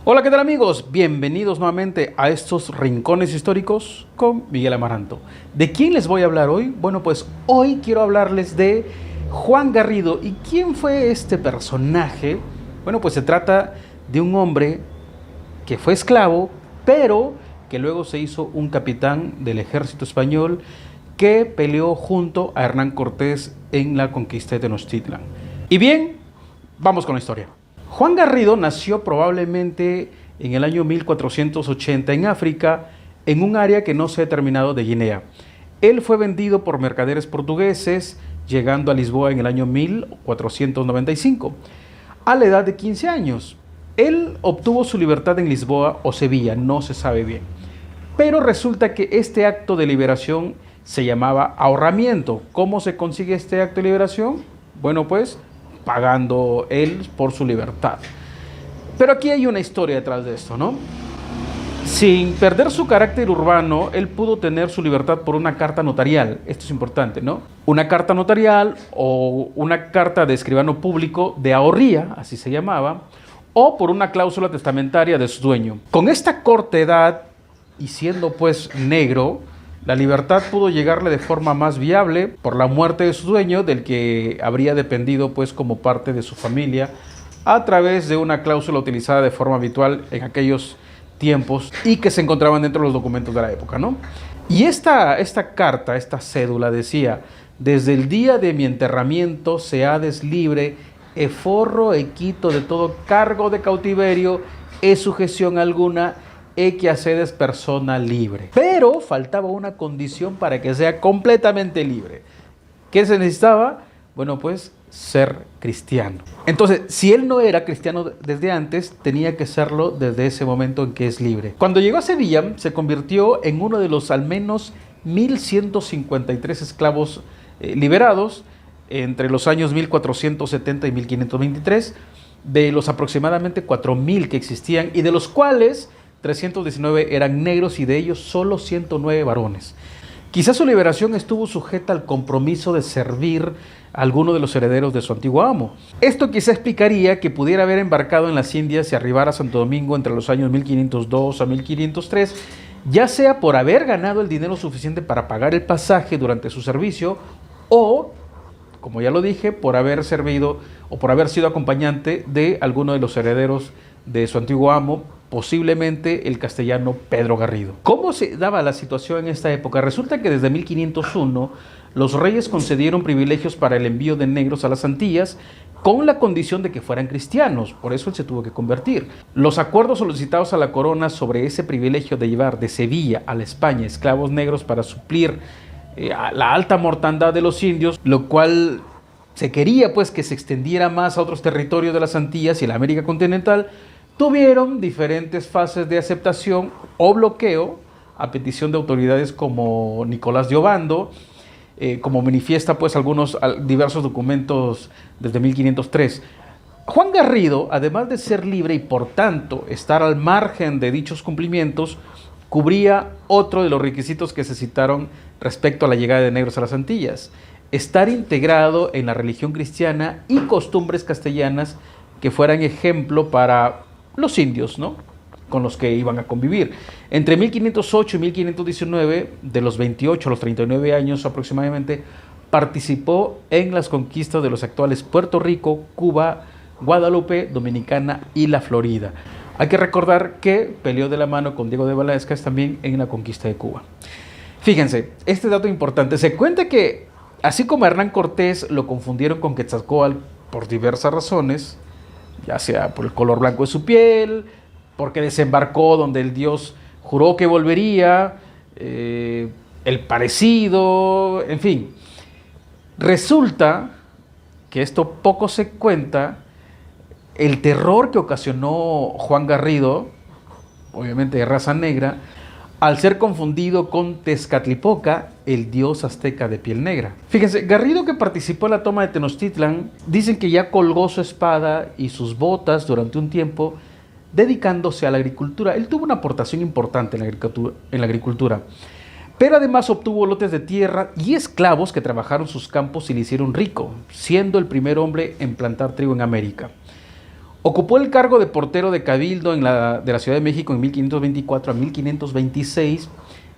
Hola, ¿qué tal amigos? Bienvenidos nuevamente a estos rincones históricos con Miguel Amaranto. ¿De quién les voy a hablar hoy? Bueno, pues hoy quiero hablarles de Juan Garrido. ¿Y quién fue este personaje? Bueno, pues se trata de un hombre que fue esclavo, pero que luego se hizo un capitán del ejército español que peleó junto a Hernán Cortés en la conquista de Tenochtitlan. Y bien, vamos con la historia. Juan Garrido nació probablemente en el año 1480 en África, en un área que no se ha determinado de Guinea. Él fue vendido por mercaderes portugueses, llegando a Lisboa en el año 1495, a la edad de 15 años. Él obtuvo su libertad en Lisboa o Sevilla, no se sabe bien. Pero resulta que este acto de liberación se llamaba ahorramiento. ¿Cómo se consigue este acto de liberación? Bueno, pues pagando él por su libertad. Pero aquí hay una historia detrás de esto, ¿no? Sin perder su carácter urbano, él pudo tener su libertad por una carta notarial. Esto es importante, ¿no? Una carta notarial o una carta de escribano público de ahorría, así se llamaba, o por una cláusula testamentaria de su dueño. Con esta corta edad y siendo pues negro, la libertad pudo llegarle de forma más viable por la muerte de su dueño, del que habría dependido pues como parte de su familia, a través de una cláusula utilizada de forma habitual en aquellos tiempos y que se encontraban dentro de los documentos de la época, ¿no? Y esta carta, esta cédula decía: desde el día de mi enterramiento se hades libre, e forro e quito de todo cargo de cautiverio, e sujeción alguna, que hacedes persona libre. Pero faltaba una condición para que sea completamente libre. ¿Qué se necesitaba? Bueno, pues ser cristiano. Entonces, si él no era cristiano desde antes, tenía que serlo desde ese momento en que es libre. Cuando llegó a Sevilla, se convirtió en uno de los al menos 1153 esclavos liberados entre los años 1470 y 1523, de los aproximadamente 4000 que existían, y de los cuales 319 eran negros y de ellos solo 109 varones. Quizás su liberación estuvo sujeta al compromiso de servir a alguno de los herederos de su antiguo amo. Esto quizá explicaría que pudiera haber embarcado en las Indias y arribar a Santo Domingo entre los años 1502 a 1503, ya sea por haber ganado el dinero suficiente para pagar el pasaje durante su servicio, o, como ya lo dije, por haber servido o por haber sido acompañante de alguno de los herederos de su antiguo amo, posiblemente el castellano Pedro Garrido. ¿Cómo se daba la situación en esta época? Resulta que desde 1501 los reyes concedieron privilegios para el envío de negros a las Antillas, con la condición de que fueran cristianos. Por eso él se tuvo que convertir. Los acuerdos solicitados a la corona sobre ese privilegio de llevar de Sevilla a la España esclavos negros para suplir la alta mortandad de los indios, lo cual se quería pues que se extendiera más a otros territorios de las Antillas y la América continental, tuvieron diferentes fases de aceptación o bloqueo a petición de autoridades como Nicolás de Obando, como manifiesta pues diversos documentos desde 1503. Juan Garrido, además de ser libre y por tanto estar al margen de dichos cumplimientos, cubría otro de los requisitos que se citaron respecto a la llegada de negros a las Antillas: estar integrado en la religión cristiana y costumbres castellanas que fueran ejemplo para los indios, ¿no?, con los que iban a convivir. Entre 1508 y 1519, de los 28 a los 39 años aproximadamente, participó en las conquistas de los actuales Puerto Rico, Cuba, Guadalupe, Dominicana y la Florida. Hay que recordar que peleó de la mano con Diego de Velázquez también en la conquista de Cuba. Fíjense, este dato importante. Se cuenta que, así como a Hernán Cortés lo confundieron con Quetzalcóatl por diversas razones, ya sea por el color blanco de su piel, porque desembarcó donde el dios juró que volvería, el parecido, en fin. Resulta que esto poco se cuenta, el terror que ocasionó Juan Garrido, obviamente de raza negra, al ser confundido con Tezcatlipoca, el dios azteca de piel negra. Fíjense, Garrido, que participó en la toma de Tenochtitlan, dicen que ya colgó su espada y sus botas durante un tiempo dedicándose a la agricultura. Él tuvo una aportación importante en la agricultura, pero además obtuvo lotes de tierra y esclavos que trabajaron sus campos y le hicieron rico, siendo el primer hombre en plantar trigo en América. Ocupó el cargo de portero de Cabildo de la Ciudad de México en 1524 a 1526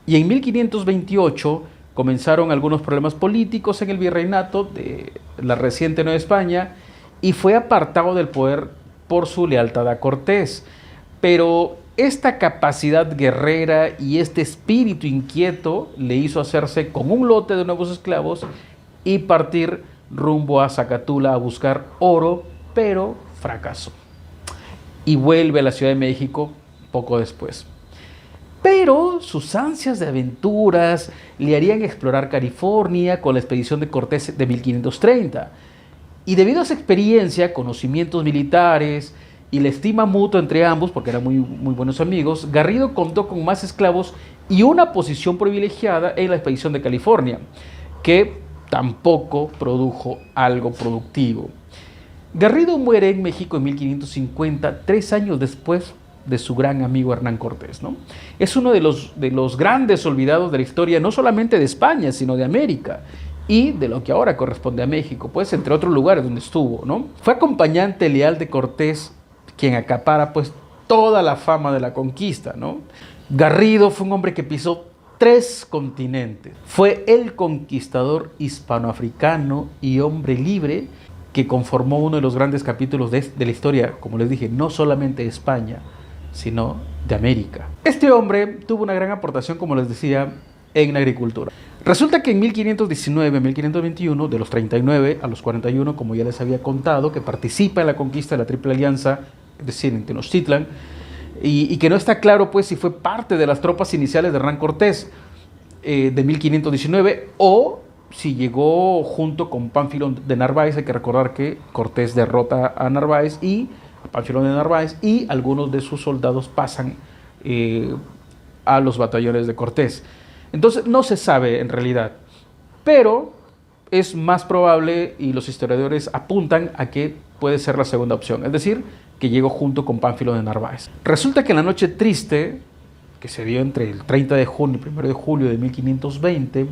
y en 1528 comenzaron algunos problemas políticos en el virreinato de la reciente Nueva España y fue apartado del poder por su lealtad a Cortés. Pero esta capacidad guerrera y este espíritu inquieto le hizo hacerse con un lote de nuevos esclavos y partir rumbo a Zacatula a buscar oro, pero fracasó. Y vuelve a la Ciudad de México poco después. Pero sus ansias de aventuras le harían explorar California con la expedición de Cortés de 1530. Y debido a esa experiencia, conocimientos militares y la estima mutua entre ambos, porque eran muy buenos amigos, Garrido contó con más esclavos y una posición privilegiada en la expedición de California, que tampoco produjo algo productivo. Garrido muere en México en 1550, 3 años después de su gran amigo Hernán Cortés, ¿no? Es uno de los grandes olvidados de la historia, no solamente de España, sino de América y de lo que ahora corresponde a México, pues entre otros lugares donde estuvo, ¿no? Fue acompañante leal de Cortés, quien acapara pues toda la fama de la conquista, ¿no? Garrido fue un hombre que pisó 3 continentes. Fue el conquistador hispanoafricano y hombre libre que conformó uno de los grandes capítulos de la historia, como les dije, no solamente de España, sino de América. Este hombre tuvo una gran aportación, como les decía, en la agricultura. Resulta que en 1519 a 1521, de los 39 a los 41, como ya les había contado, que participa en la conquista de la Triple Alianza, es decir, en Tenochtitlan, y que no está claro pues si fue parte de las tropas iniciales de Hernán Cortés de 1519 o si llegó junto con Pánfilo de Narváez. Hay que recordar que Cortés derrota a Narváez y a Pánfilo de Narváez y algunos de sus soldados pasan a los batallones de Cortés. Entonces no se sabe en realidad, pero es más probable y los historiadores apuntan a que puede ser la segunda opción, es decir, que llegó junto con Pánfilo de Narváez. Resulta que en la noche triste, que se dio entre el 30 de junio y el 1 de julio de 1520,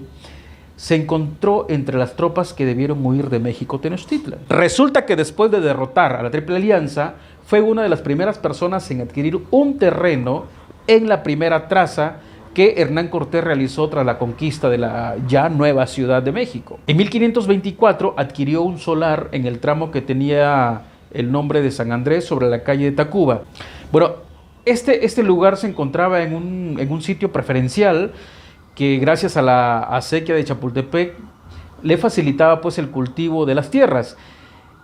se encontró entre las tropas que debieron huir de México Tenochtitlan. Resulta que después de derrotar a la Triple Alianza, fue una de las primeras personas en adquirir un terreno en la primera traza que Hernán Cortés realizó tras la conquista de la ya nueva Ciudad de México. En 1524 adquirió un solar en el tramo que tenía el nombre de San Andrés sobre la calle de Tacuba. Bueno, este lugar se encontraba en un sitio preferencial que gracias a la acequia de Chapultepec le facilitaba pues el cultivo de las tierras.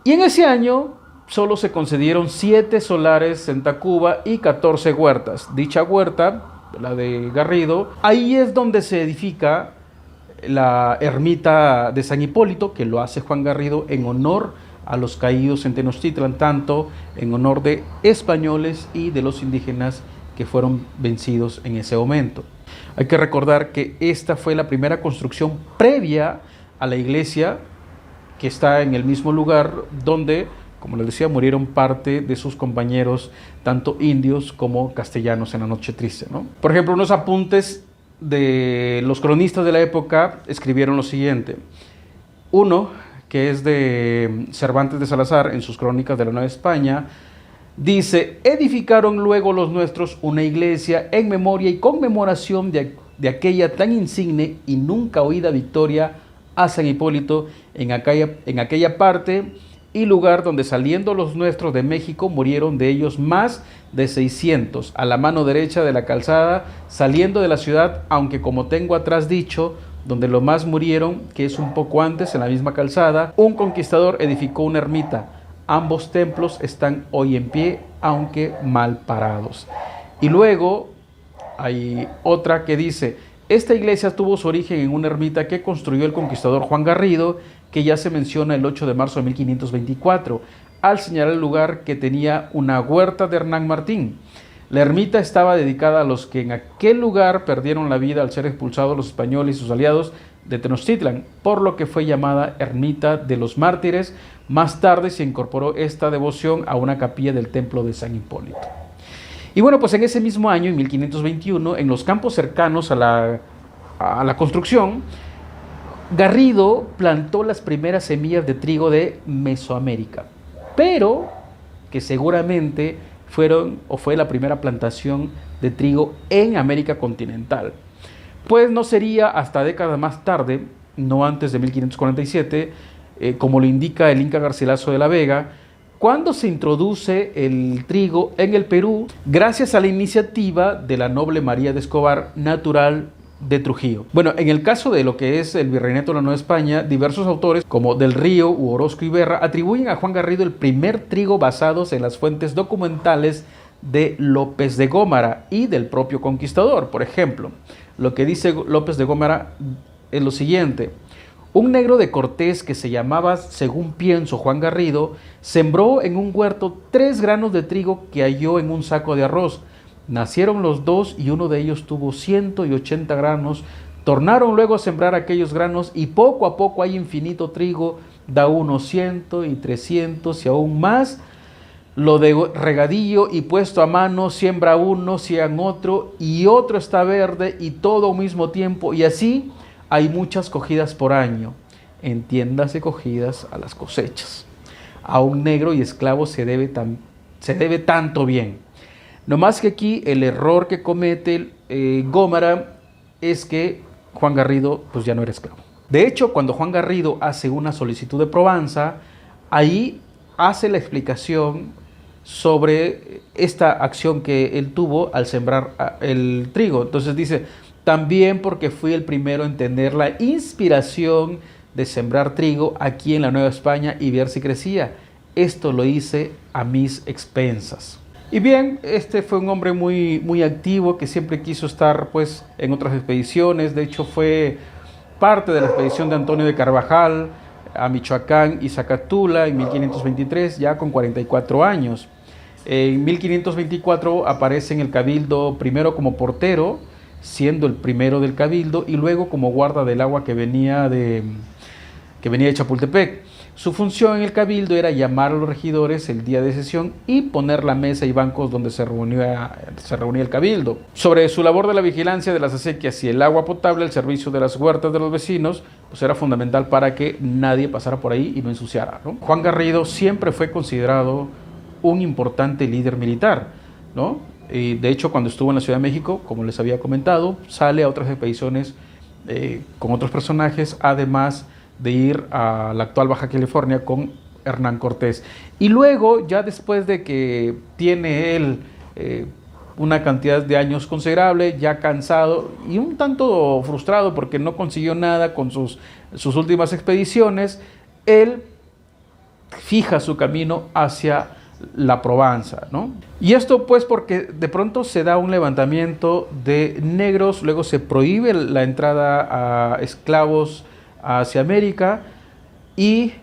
Y en ese año solo se concedieron 7 solares en Tacuba y 14 huertas. Dicha huerta, la de Garrido, ahí es donde se edifica la ermita de San Hipólito, que lo hace Juan Garrido en honor a los caídos en Tenochtitlan, tanto en honor de españoles y de los indígenas que fueron vencidos en ese momento. Hay que recordar que esta fue la primera construcción previa a la iglesia que está en el mismo lugar donde, como les decía, murieron parte de sus compañeros, tanto indios como castellanos en la noche triste, ¿no? Por ejemplo, unos apuntes de los cronistas de la época escribieron lo siguiente. Uno, que es de Cervantes de Salazar, en sus crónicas de la Nueva España, dice: edificaron luego los nuestros una iglesia en memoria y conmemoración de aquella tan insigne y nunca oída victoria a San Hipólito en aquella parte y lugar donde saliendo los nuestros de México murieron de ellos más de 600 a la mano derecha de la calzada saliendo de la ciudad, aunque como tengo atrás dicho, donde lo más murieron, que es un poco antes en la misma calzada, un conquistador edificó una ermita. Ambos templos están hoy en pie, aunque mal parados. Y luego hay otra que dice: esta iglesia tuvo su origen en una ermita que construyó el conquistador Juan Garrido, que ya se menciona el 8 de marzo de 1524, al señalar el lugar que tenía una huerta de Hernán Martín. La ermita estaba dedicada a los que en aquel lugar perdieron la vida al ser expulsados los españoles y sus aliados de Tenochtitlan, por lo que fue llamada Ermita de los Mártires. Más tarde se incorporó esta devoción a una capilla del templo de San Hipólito. Y bueno, pues en ese mismo año, en 1521, en los campos cercanos a la construcción, Garrido plantó las primeras semillas de trigo de Mesoamérica. Pero que seguramente fueron o fue la primera plantación de trigo en América continental. Pues no sería hasta décadas más tarde, no antes de 1547, como lo indica el Inca Garcilaso de la Vega, cuando se introduce el trigo en el Perú, gracias a la iniciativa de la noble María de Escobar, natural de Trujillo. Bueno, en el caso de lo que es el Virreinato de la Nueva España, diversos autores, como Del Río u Orozco y Berra, atribuyen a Juan Garrido el primer trigo basados en las fuentes documentales de López de Gómara y del propio conquistador. Por ejemplo, lo que dice López de Gómara es lo siguiente: un negro de Cortés que se llamaba, según pienso, Juan Garrido, sembró en un huerto 3 granos de trigo que halló en un saco de arroz. Nacieron los 2 y uno de ellos tuvo 180 granos. Tornaron luego a sembrar aquellos granos y poco a poco hay infinito trigo, da unos 100 y 300 y aún más. Lo de regadillo y puesto a mano, siembra uno, siembra otro y otro está verde y todo al mismo tiempo, y así hay muchas cogidas por año. Entiéndase cogidas a las cosechas. A un negro y esclavo se debe tanto bien. No más que aquí el error que comete Gómara es que Juan Garrido pues ya no era esclavo. De hecho, cuando Juan Garrido hace una solicitud de probanza, ahí hace la explicación sobre esta acción que él tuvo al sembrar el trigo. Entonces dice: también porque fui el primero en tener la inspiración de sembrar trigo aquí en la Nueva España y ver si crecía. Esto lo hice a mis expensas. Y bien, este fue un hombre muy activo que siempre quiso estar pues en otras expediciones. De hecho, fue parte de la expedición de Antonio de Carvajal a Michoacán y Zacatula en 1523, ya con 44 años. En 1524 aparece en el Cabildo, primero como portero, siendo el primero del Cabildo, y luego como guarda del agua que venía de Chapultepec. Su función en el Cabildo era llamar a los regidores el día de sesión y poner la mesa y bancos donde se reunía el Cabildo. Sobre su labor de la vigilancia de las acequias y el agua potable, el servicio de las huertas de los vecinos, pues era fundamental para que nadie pasara por ahí y no ensuciara, ¿no? Juan Garrido siempre fue considerado un importante líder militar, ¿no? Y de hecho, cuando estuvo en la Ciudad de México, como les había comentado, sale a otras expediciones con otros personajes, además de ir a la actual Baja California con Hernán Cortés. Y luego, ya después de que tiene él una cantidad de años considerable, ya cansado y un tanto frustrado porque no consiguió nada con sus últimas expediciones, él fija su camino hacia la Provenza, ¿no? Y esto pues porque de pronto se da un levantamiento de negros, luego se prohíbe la entrada a esclavos hacia América, y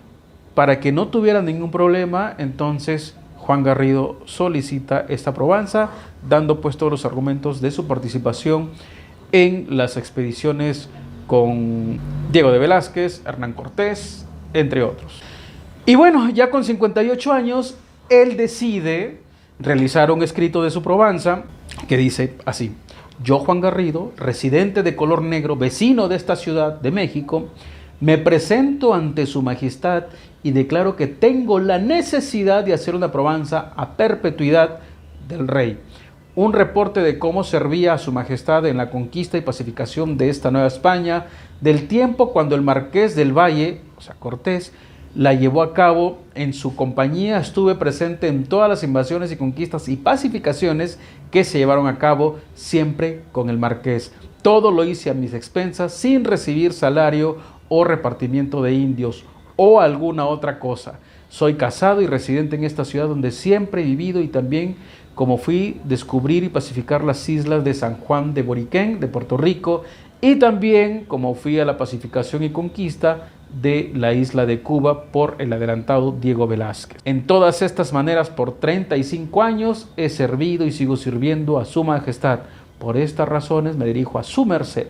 para que no tuvieran ningún problema, entonces Juan Garrido solicita esta Provenza, dando pues todos los argumentos de su participación en las expediciones con Diego de Velázquez, Hernán Cortés, entre otros. Y bueno, ya con 58 años, él decide realizar un escrito de su Provenza que dice así: yo, Juan Garrido, residente de color negro, vecino de esta ciudad de México, me presento ante su majestad y declaro que tengo la necesidad de hacer una Provenza a perpetuidad del rey. Un reporte de cómo servía a su majestad en la conquista y pacificación de esta Nueva España, del tiempo cuando el marqués del Valle, o sea Cortés, la llevó a cabo. En su compañía estuve presente en todas las invasiones y conquistas y pacificaciones que se llevaron a cabo, siempre con el marqués. Todo lo hice a mis expensas, sin recibir salario o repartimiento de indios o alguna otra cosa. Soy casado y residente en esta ciudad donde siempre he vivido, y también como fui descubrir y pacificar las islas de San Juan de Boriquén, de Puerto Rico, y también como fui a la pacificación y conquista de la isla de Cuba por el adelantado Diego Velázquez. En todas estas maneras, por 35 años he servido y sigo sirviendo a su majestad. Por estas razones me dirijo a su merced.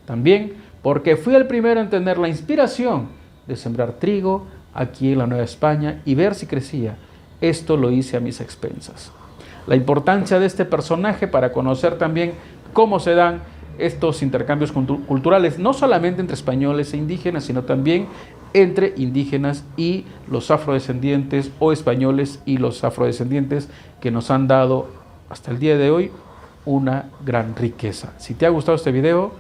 También porque fui el primero en tener la inspiración de sembrar trigo aquí en la Nueva España y ver si crecía. Esto lo hice a mis expensas. La importancia de este personaje para conocer también cómo se dan estos intercambios culturales, no solamente entre españoles e indígenas, sino también entre indígenas y los afrodescendientes, o españoles y los afrodescendientes, que nos han dado hasta el día de hoy una gran riqueza. Si te ha gustado este video,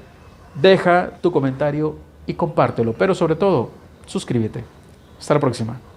deja tu comentario y compártelo, pero sobre todo, suscríbete. Hasta la próxima.